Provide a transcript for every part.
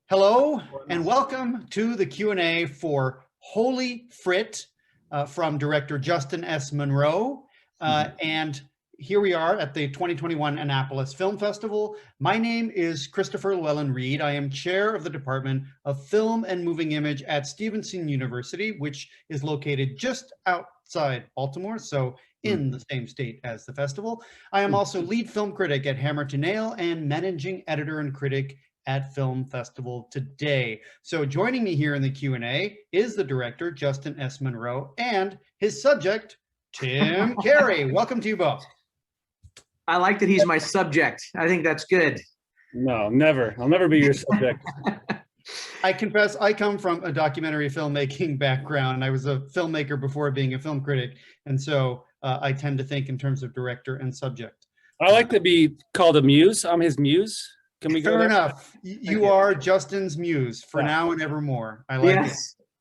Hello and welcome to the Q&A for Holy Frit from director Justin S. Monroe. And here we are at the 2021 Annapolis Film Festival. My name is Christopher Llewellyn-Reed. I am chair of the Department of Film and Moving Image at Stevenson University, which is located just outside Baltimore, so in the same state as the festival. I am also lead film critic at Hammer to Nail and managing editor and critic at Film Festival Today. So joining me here in the Q&A is the director, Justin S. Monroe, and his subject, Tim Carey. Welcome to you both. I like that he's my subject. I think that's good. No, never. I'll never be your subject. I confess, I come from a documentary filmmaking background. I was a filmmaker before being a film critic, and so I tend to think in terms of director and subject. I like to be called a muse. I'm his muse. Can we go Fair there? enough. You are Justin's muse for now and evermore. I like it.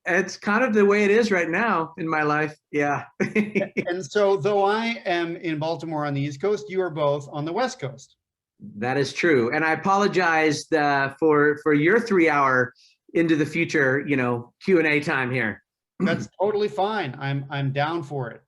It's kind of the way it is right now in my life. Yeah. And so though I am in Baltimore on the East Coast, you are both on the West Coast. That is true. And I apologize for your 3-hour into the future, Q&A time here. That's totally fine. I'm down for it.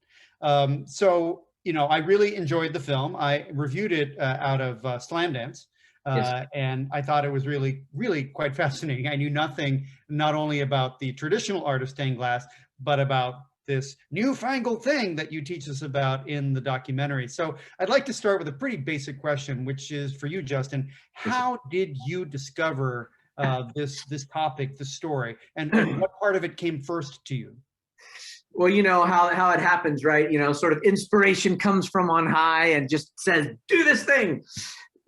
So, I really enjoyed the film. I reviewed it out of Slamdance. Yes. And I thought it was really, really quite fascinating. I knew nothing, not only about the traditional art of stained glass, but about this newfangled thing that you teach us about in the documentary. So I'd like to start with a pretty basic question, which is for you, Justin. How did you discover this topic, this story, and what part of it came first to you? Well, you know how it happens, right? Sort of inspiration comes from on high and just says, do this thing.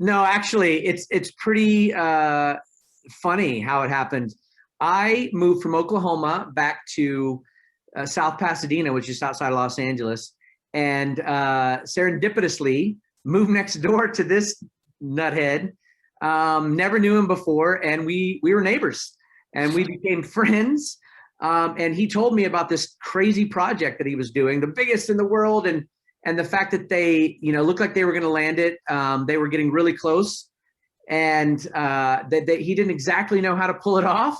No, actually, it's pretty funny how it happened. I moved from Oklahoma back to South Pasadena, which is outside of Los Angeles, and serendipitously moved next door to this nuthead. Never knew him before, and we were neighbors, and we became friends. And he told me about this crazy project that he was doing, the biggest in the world, and the fact that they, looked like they were going to land it. They were getting really close, and that he didn't exactly know how to pull it off.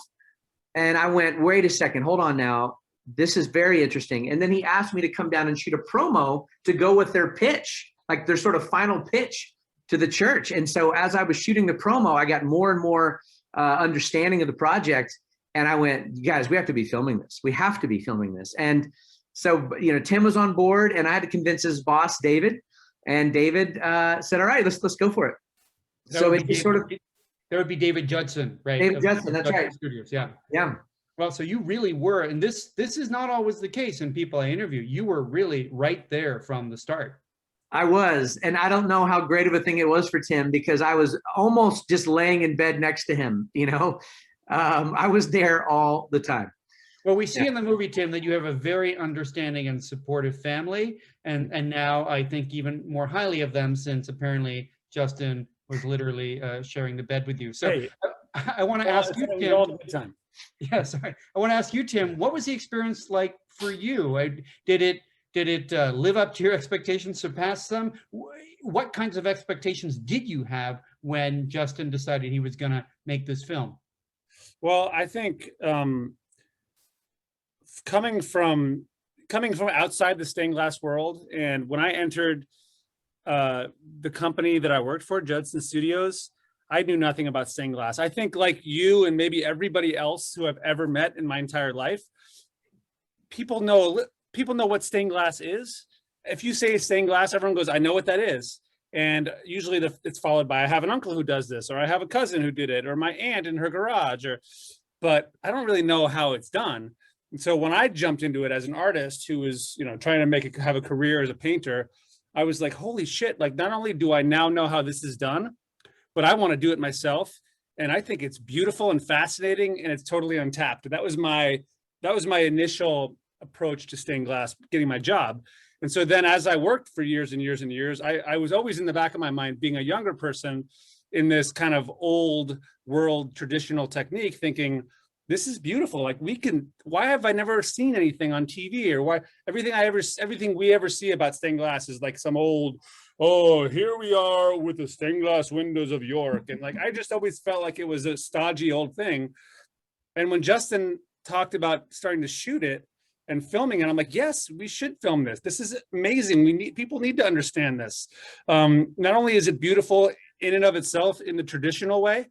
And I went, wait a second, hold on now. This is very interesting. And then he asked me to come down and shoot a promo to go with their pitch, like their sort of final pitch to the church. And so as I was shooting the promo, I got more and more understanding of the project. And I went, guys, we have to be filming this. We have to be filming this. And so, Tim was on board, and I had to convince his boss, David, and David said, all right, let's go for it. So it just sort of. There would be David Judson, right? David Judson, that's right. Studios, yeah. Yeah. Well, so you really were, and this is not always the case in people I interview. You were really right there from the start. I was, and I don't know how great of a thing it was for Tim, because I was almost just laying in bed next to him, I was there all the time. Well, we see in the movie, Tim, that you have a very understanding and supportive family, and now I think even more highly of them, since apparently Justin was literally sharing the bed with you. So hey, I want to ask you, Tim. Yeah, sorry. I want to ask you, Tim, what was the experience like for you? Did it live up to your expectations, surpass them? What kinds of expectations did you have when Justin decided he was going to make this film? Well, I think coming from outside the stained glass world, and when I entered the company that I worked for, Judson Studios, I knew nothing about stained glass. I think, like you and maybe everybody else who I've ever met in my entire life, people know what stained glass is. If you say stained glass, everyone goes, I know what that is. And usually it's followed by, I have an uncle who does this, or I have a cousin who did it, or my aunt in her garage, but I don't really know how it's done. And so when I jumped into it as an artist who was, trying to have a career as a painter, I was like, holy shit, like not only do I now know how this is done, but I want to do it myself. And I think it's beautiful and fascinating, and it's totally untapped. That was my initial approach to stained glass, getting my job. And so then as I worked for years and years and years, I was always in the back of my mind, being a younger person in this kind of old world traditional technique, thinking, this is beautiful. Like why have I never seen anything on TV, or why everything we ever see about stained glass is like some old oh, here we are with the stained glass windows of York. And like, I just always felt like it was a stodgy old thing. And when Justin talked about starting to shoot it and filming it, I'm like, yes, we should film this. This is amazing. People need to understand this. Not only is it beautiful in and of itself in the traditional way,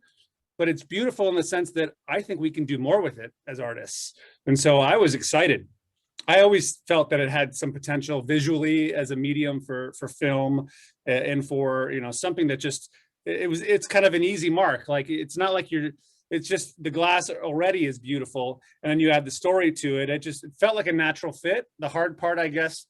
but it's beautiful in the sense that I think we can do more with it as artists. And so I was excited. I always felt that it had some potential visually as a medium for film, and for, you know, something that just, it's kind of an easy mark. Like, it's not like it's just the glass already is beautiful, and then you add the story to it. It felt like a natural fit. The hard part, I guess,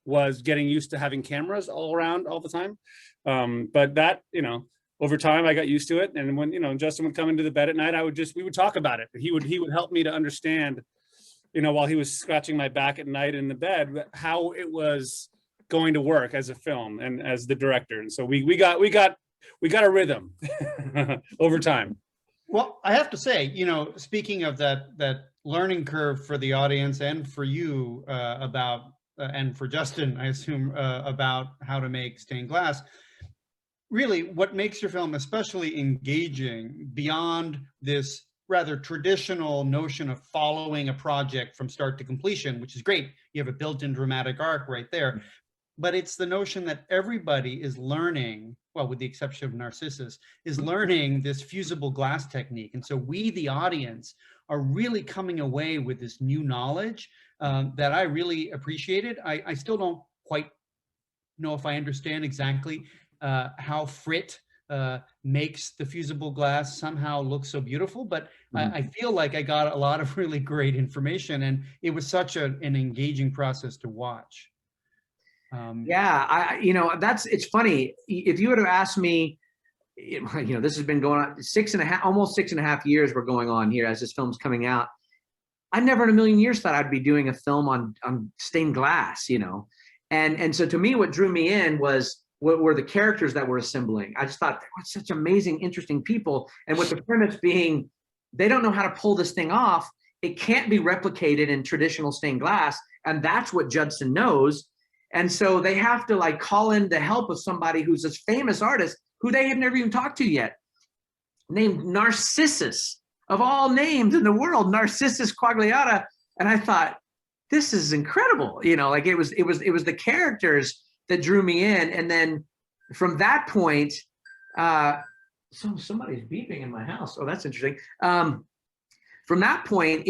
was getting used to having cameras all around all the time. But that, you know, over time I got used to it. And when, you know, Justin would come into the bed at night, we would talk about it. He would help me to understand, you know, while he was scratching my back at night in the bed, how it was going to work as a film and as the director. And so we got a rhythm over time. Well, I have to say, you know, speaking of that learning curve for the audience and for you and for Justin, I assume, about how to make stained glass, really what makes your film especially engaging beyond this rather traditional notion of following a project from start to completion, which is great. You have a built-in dramatic arc right there. But it's the notion that everybody is learning, well, with the exception of Narcissus, is learning this fusible glass technique. And so we, the audience, are really coming away with this new knowledge that I really appreciated. I still don't quite know if I understand exactly how Frit makes the fusible glass somehow look so beautiful, but I feel like I got a lot of really great information, and it was such an engaging process to watch. Yeah, you know, it's funny. If you would have asked me, you know, this has been going on almost 6.5 years we're going on here as this film's coming out. I never in a million years thought I'd be doing a film on stained glass, you know. And so to me, what drew me in were the characters that we're assembling. I just thought they were such amazing, interesting people. And with the premise being, they don't know how to pull this thing off. It can't be replicated in traditional stained glass. And that's what Judson knows. And so they have to like call in the help of somebody who's this famous artist who they have never even talked to yet, named Narcissus, of all names in the world, Narcissus Quagliata. And I thought, this is incredible. You know, like it was the characters that drew me in. And then from that point, somebody's beeping in my house. Oh, that's interesting. From that point,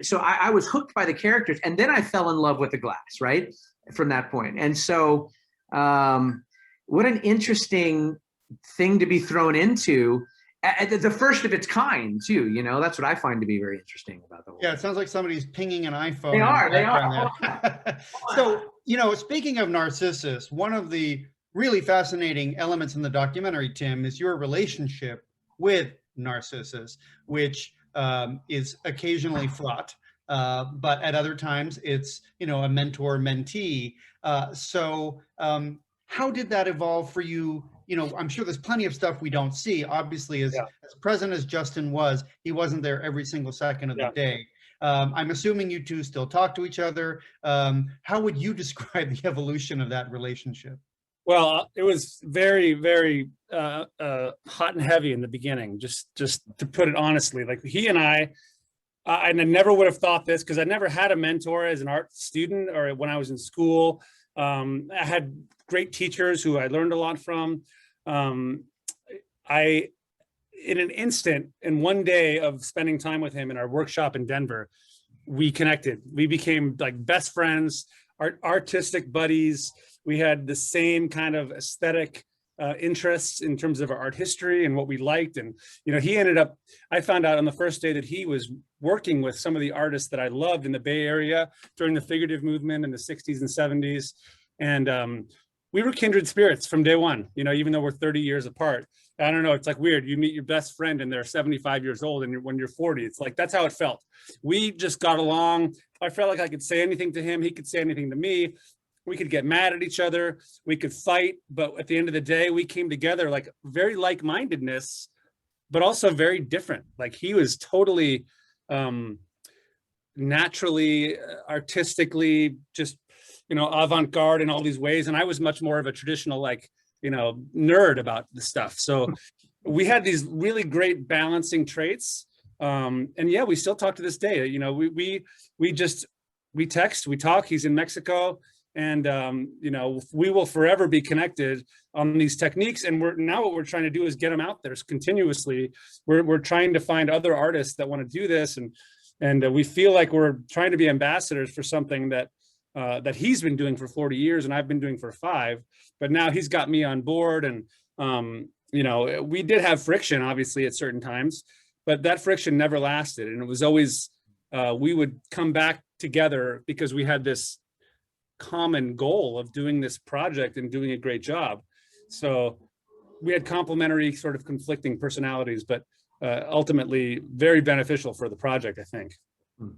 so I was hooked by the characters, and then I fell in love with the glass, right? From that point. And so what an interesting thing to be thrown into, the first of its kind too, you know. That's what I find to be very interesting about the whole Yeah, it sounds like somebody's pinging an iPhone. They are. So, you know, speaking of Narcissus, one of the really fascinating elements in the documentary, Tim, is your relationship with Narcissus, which is occasionally fraught. But at other times it's, you know, a mentor-mentee. So how did that evolve for you? You know, I'm sure there's plenty of stuff we don't see. Obviously, as present as Justin was, he wasn't there every single second of the day. I'm assuming you two still talk to each other. How would you describe the evolution of that relationship? Well, it was very, very hot and heavy in the beginning, just to put it honestly. Like, he and I never would have thought this, because I never had a mentor as an art student or when I was in school. I had great teachers who I learned a lot from. In an instant, in one day of spending time with him in our workshop in Denver, we connected. We became like best friends, artistic buddies. We had the same kind of aesthetic interests in terms of our art history and what we liked. And, you know, I found out on the first day that he was working with some of the artists that I loved in the Bay Area during the figurative movement in the 60s and 70s. And we were kindred spirits from day one, you know, even though we're 30 years apart. I don't know, it's like weird. You meet your best friend and they're 75 years old, and when you're 40, it's like, that's how it felt. We just got along. I felt like I could say anything to him. He could say anything to me. We could get mad at each other. We could fight. But at the end of the day, we came together like very like-mindedness, but also very different. Like, he was totally naturally, artistically, just, avant-garde in all these ways. And I was much more of a traditional, like, nerd about the stuff. So we had these really great balancing traits. And yeah, we still talk to this day. We text, we talk. He's in Mexico, and we will forever be connected on these techniques. And what we're trying to do is get them out there continuously. We're trying to find other artists that want to do this, and we feel like we're trying to be ambassadors for something that he's been doing for 40 years and I've been doing for 5. But now he's got me on board, and we did have friction, obviously, at certain times, but that friction never lasted. And it was always, we would come back together because we had this common goal of doing this project and doing a great job. So we had complementary, sort of conflicting personalities, but ultimately very beneficial for the project, I think.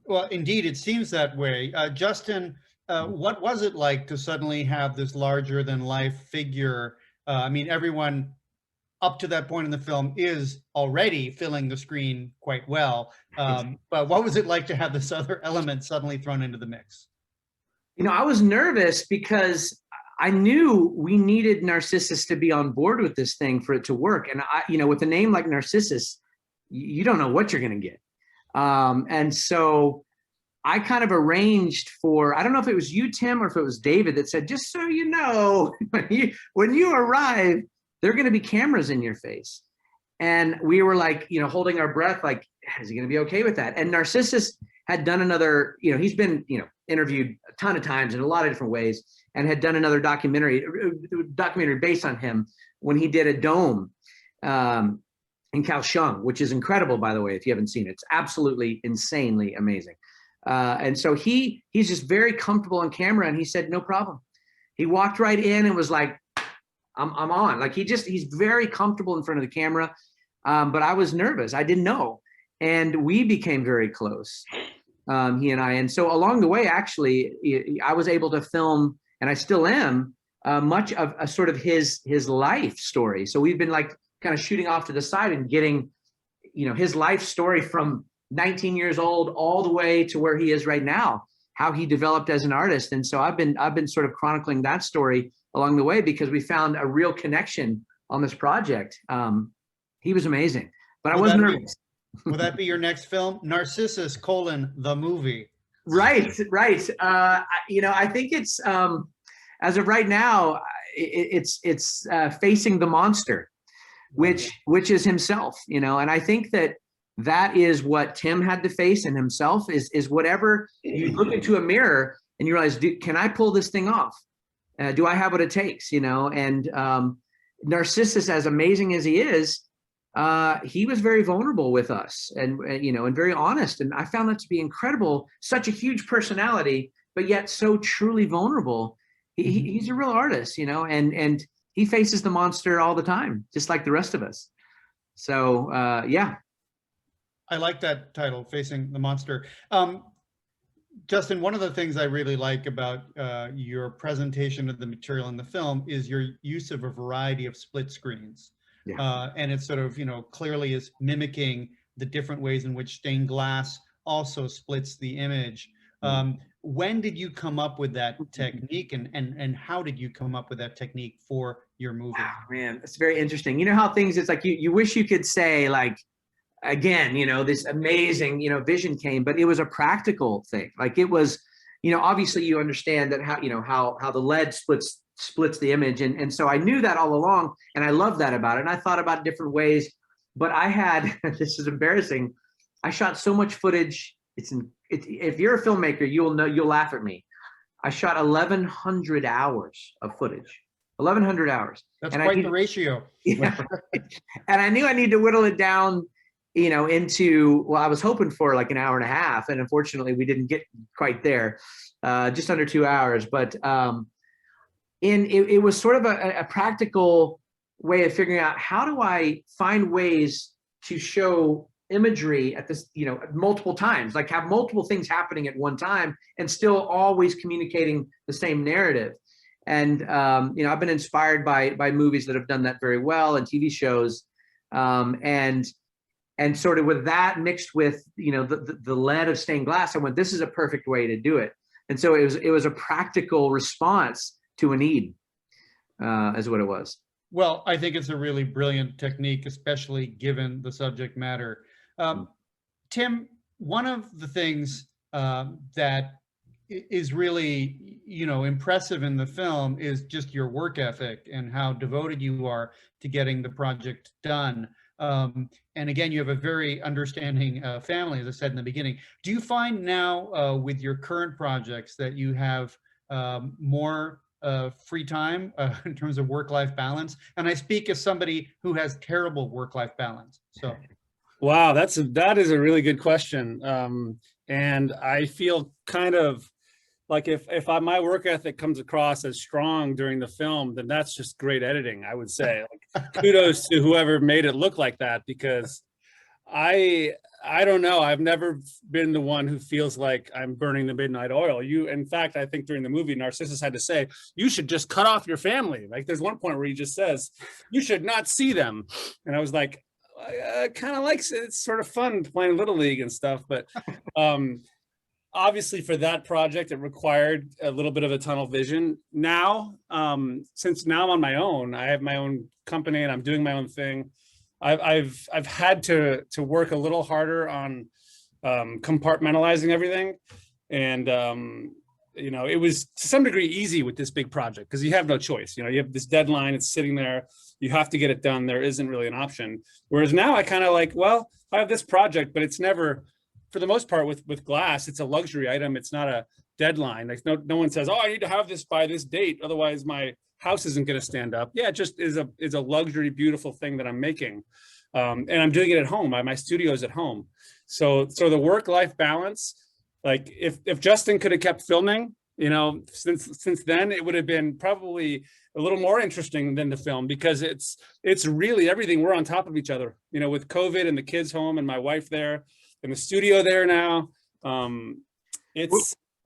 Well, indeed, it seems that way. Justin, what was it like to suddenly have this larger than life figure? I mean, everyone up to that point in the film is already filling the screen quite well. But what was it like to have this other element suddenly thrown into the mix? I was nervous because I knew we needed Narcissus to be on board with this thing for it to work. And with a name like Narcissus, you don't know what you're going to get. And so I kind of arranged for, I don't know if it was you, Tim, or if it was David, that said, just so you know, when you arrive, there are going to be cameras in your face. And we were like, holding our breath, like, is he going to be okay with that? And Narcissus had done another, he's been, interviewed a ton of times in a lot of different ways, and had done another documentary based on him when he did a dome in Kaohsiung, which is incredible, by the way, if you haven't seen it. It's absolutely insanely amazing. And so he's just very comfortable on camera, and he said, no problem. He walked right in and was like, I'm on. Like, he's very comfortable in front of the camera. But I was nervous. I didn't know. And we became very close, he and I. And so along the way, actually, I was able to film, and I still am, much of a sort of his life story. So we've been like kind of shooting off to the side and getting, his life story from 19 years old all the way to where he is right now, how he developed as an artist. And so I've been sort of chronicling that story along the way, because we found a real connection on this project. He was amazing, but I was nervous. Will that be your next film? Narcissus, the movie. Right. I think it's, as of right now, it's facing the monster, which is himself, and I think that is what Tim had to face in himself, is whatever you look into a mirror and you realize, can I pull this thing off? Do I have what it takes? And Narcissus, as amazing as he is, he was very vulnerable with us, and very honest. And I found that to be incredible. Such a huge personality, but yet so truly vulnerable. He's a real artist, and he faces the monster all the time, just like the rest of us. So, yeah. I like that title, Facing the Monster. Justin, one of the things I really like about your presentation of the material in the film is your use of a variety of split screens. Yeah. And it sort of, clearly is mimicking the different ways in which stained glass also splits the image. When did you come up with that technique, and how did you come up with that technique for your movie? Oh, man, it's very interesting. You know how things, it's like you wish you could say, like, again, this amazing, vision came, but it was a practical thing. Like, it was, obviously you understand that how the lead splits the image. And so I knew that all along, and I love that about it. And I thought about different ways, but I had, this is embarrassing, I shot so much footage. If you're a filmmaker, you'll laugh at me. I shot 1,100 hours of footage. 1,100 hours. That's quite the ratio. Yeah. And I knew I needed to whittle it down, into, well, I was hoping for like an hour and a half, and unfortunately we didn't get quite there, just under 2 hours. But it was sort of a practical way of figuring out, how do I find ways to show imagery at this, multiple times, like have multiple things happening at one time and still always communicating the same narrative. And, I've been inspired by movies that have done that very well, and TV shows. And sort of with that mixed with, the lead of stained glass, I went, this is a perfect way to do it. And so it was a practical response to a need, is what it was. Well, I think it's a really brilliant technique, especially given the subject matter. Tim, one of the things that is really, impressive in the film is just your work ethic and how devoted you are to getting the project done. And again, you have a very understanding family, as I said in the beginning. Do you find now with your current projects that you have more free time in terms of work-life balance? And I speak as somebody who has terrible work-life balance. So, wow, that is a really good question. And I feel kind of like if my work ethic comes across as strong during the film, then that's just great editing, I would say. Like, kudos to whoever made it look like that, because I don't know. I've never been the one who feels like I'm burning the midnight oil. In fact, I think during the movie, Narcissus had to say, you should just cut off your family. Like, there's one point where he just says, you should not see them. And I was like, I kind of like it. It's sort of fun playing Little League and stuff. But obviously for that project, it required a little bit of a tunnel vision. Now, since now I'm on my own, I have my own company and I'm doing my own thing. I've had to work a little harder on compartmentalizing everything, and it was to some degree easy with this big project because you have no choice. You have this deadline; it's sitting there. You have to get it done. There isn't really an option. Whereas now I kind of like, well, I have this project, but it's never, for the most part, with glass, it's a luxury item. It's not a deadline. Like no one says, oh, I need to have this by this date, otherwise my house isn't going to stand up. Yeah, it just is a luxury, beautiful thing that I'm making. And I'm doing it at home. My studio's at home. So the work-life balance, like if Justin could have kept filming, since then, it would have been probably a little more interesting than the film, because it's really everything. We're on top of each other, with COVID and the kids home and my wife there and the studio there now.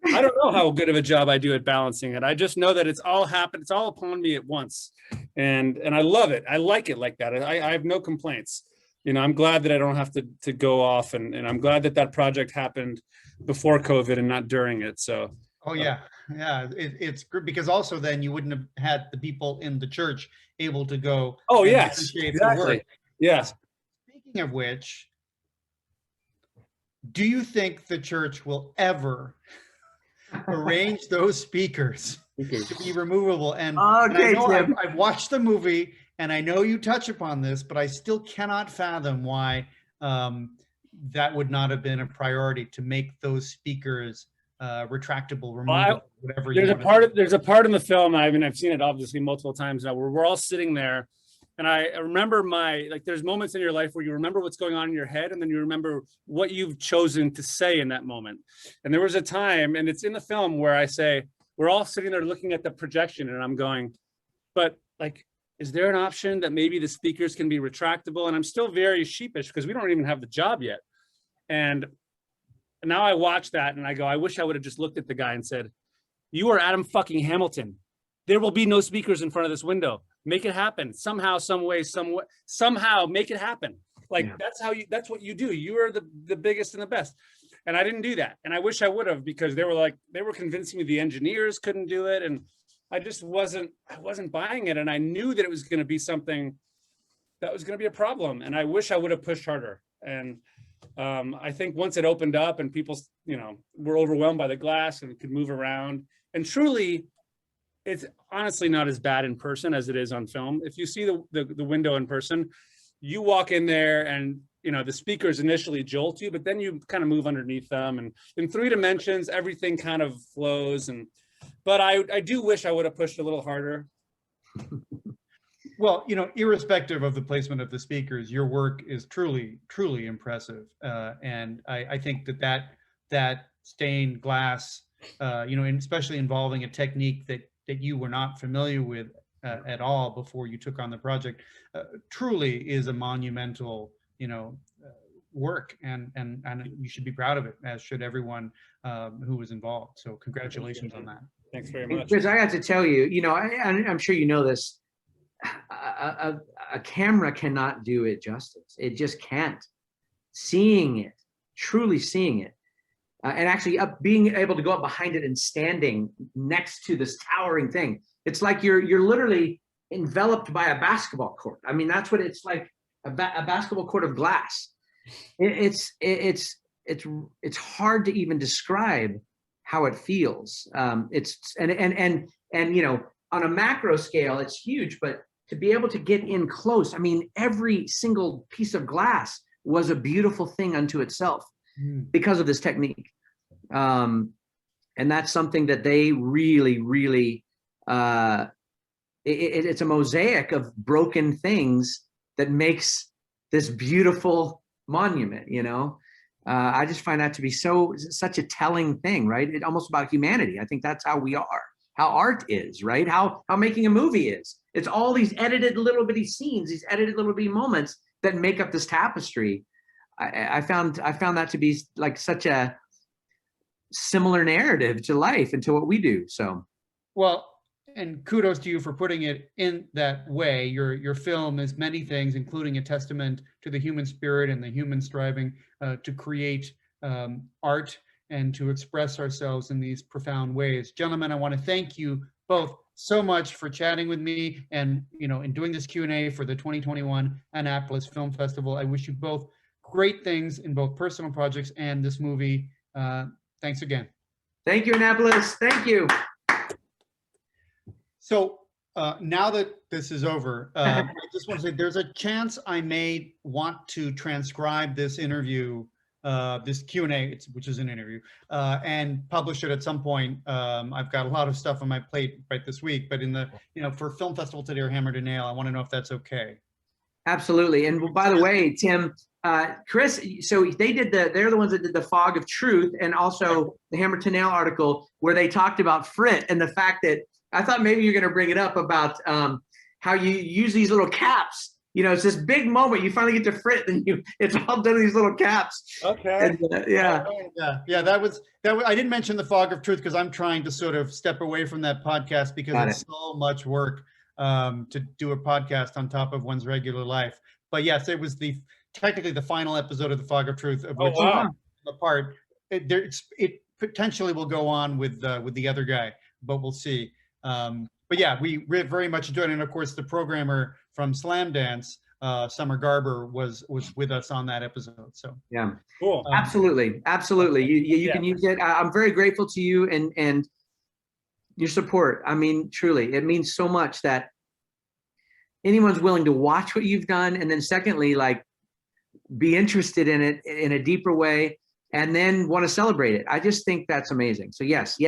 I don't know how good of a job I do at balancing it. I just know that it's all happened. It's all upon me at once. And I love it. I like it like that. I have no complaints. I'm glad that I don't have to go off, and I'm glad that project happened before COVID and not during it. So. Oh yeah. Yeah. It's good because also then you wouldn't have had the people in the church able to go. Oh, and yes, appreciate exactly. the work. Yes. Speaking of which, do you think the church will ever arrange those speakers to be removable? And Okay, and I know Tim. I've watched the movie and I know you touch upon this, but I still cannot fathom why that would not have been a priority to make those speakers retractable, removable, whatever you want. There's a part in the film, I've seen it obviously multiple times now, where we're all sitting there. And I remember there's moments in your life where you remember what's going on in your head, and then you remember what you've chosen to say in that moment. And there was a time, and it's in the film, where I say, we're all sitting there looking at the projection, and I'm going, but is there an option that maybe the speakers can be retractable? And I'm still very sheepish because we don't even have the job yet. And now I watch that and I go, I wish I would have just looked at the guy and said, you are Adam fucking Hamilton. There will be no speakers in front of this window. Make it happen somehow, some way, somehow make it happen. That's what you do. You are the biggest and the best. And I didn't do that. And I wish I would have, because they were convincing me the engineers couldn't do it. And I just wasn't buying it. And I knew that it was going to be something that was going to be a problem. And I wish I would have pushed harder. And I think once it opened up and people, were overwhelmed by the glass and could move around, and truly, it's honestly not as bad in person as it is on film. If you see the window in person, you walk in there and, the speakers initially jolt you, but then you kind of move underneath them. And in 3 dimensions, everything kind of flows. But I do wish I would have pushed a little harder. Well, irrespective of the placement of the speakers, your work is truly, truly impressive. And I think that stained glass, and especially involving a technique that you were not familiar with at all before you took on the project, truly is a monumental, work, and you should be proud of it, as should everyone who was involved. So congratulations on that. Thanks very much. Because I got to tell you, I'm sure you know this, a camera cannot do it justice. It just can't. Seeing it, truly seeing it, and actually being able to go up behind it and standing next to this towering thing. It's like you're literally enveloped by a basketball court. I mean, that's what it's like, a basketball court of glass. It's hard to even describe how it feels. And you know, on a macro scale, it's huge, but to be able to get in close, I mean, every single piece of glass was a beautiful thing unto itself because of this technique. And that's something that they really, really, it's a mosaic of broken things that makes this beautiful monument, you know? I just find that to be such a telling thing, right? It's almost about humanity. I think that's how we are, how art is, right? How making a movie is. It's all these edited little bitty scenes, these edited little bitty moments that make up this tapestry. I found that to be like such a similar narrative to life and to what we do. So, well, and kudos to you for putting it in that way. Your film is many things, including a testament to the human spirit and the human striving to create art and to express ourselves in these profound ways. Gentlemen, I want to thank you both so much for chatting with me and, you know, in doing this Q&A for the 2021 Annapolis Film Festival. I wish you both great things in both personal projects and this movie. Thanks again. Thank you, Annapolis. Thank you. So now that this is over, I just want to say there's a chance I may want to transcribe this interview, this Q&A, which is an interview, and publish it at some point. I've got a lot of stuff on my plate right this week, but in the, you know, for Film Festival Today or Hammer to Nail, I want to know if that's okay. Absolutely. And by the way, Tim, Chris, so they're the ones that did the Fog of Truth and also the Hammer to Nail article where they talked about Frit and the fact that I thought maybe you're going to bring it up about how you use these little caps. You know, it's this big moment. You finally get to Frit, and it's all done in these little caps. Okay. And, yeah. That was. I didn't mention the Fog of Truth because I'm trying to sort of step away from that podcast because it's so much work to do a podcast on top of one's regular life. But yes, it was technically the final episode of the Fog of Truth, of which I'm a part. It potentially will go on with the other guy, but we'll see. But yeah, we very much enjoyed it. And of course, the programmer from Slam Dance, Summer Garber, was with us on that episode. So yeah, cool. Absolutely. You can use it. I'm very grateful to you and your support. I mean, truly, it means so much that anyone's willing to watch what you've done, and then secondly, like, be interested in it in a deeper way, and then want to celebrate it. I just think that's amazing. So yes.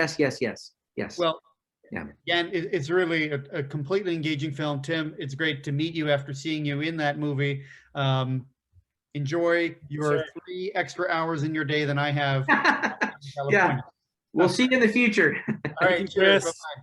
Well. Yeah. Again, it's really a completely engaging film. Tim, it's great to meet you after seeing you in that movie. Enjoy your 3 extra hours in your day than I have. Yeah. We'll see you in the future. All right, cheers. Bye-bye.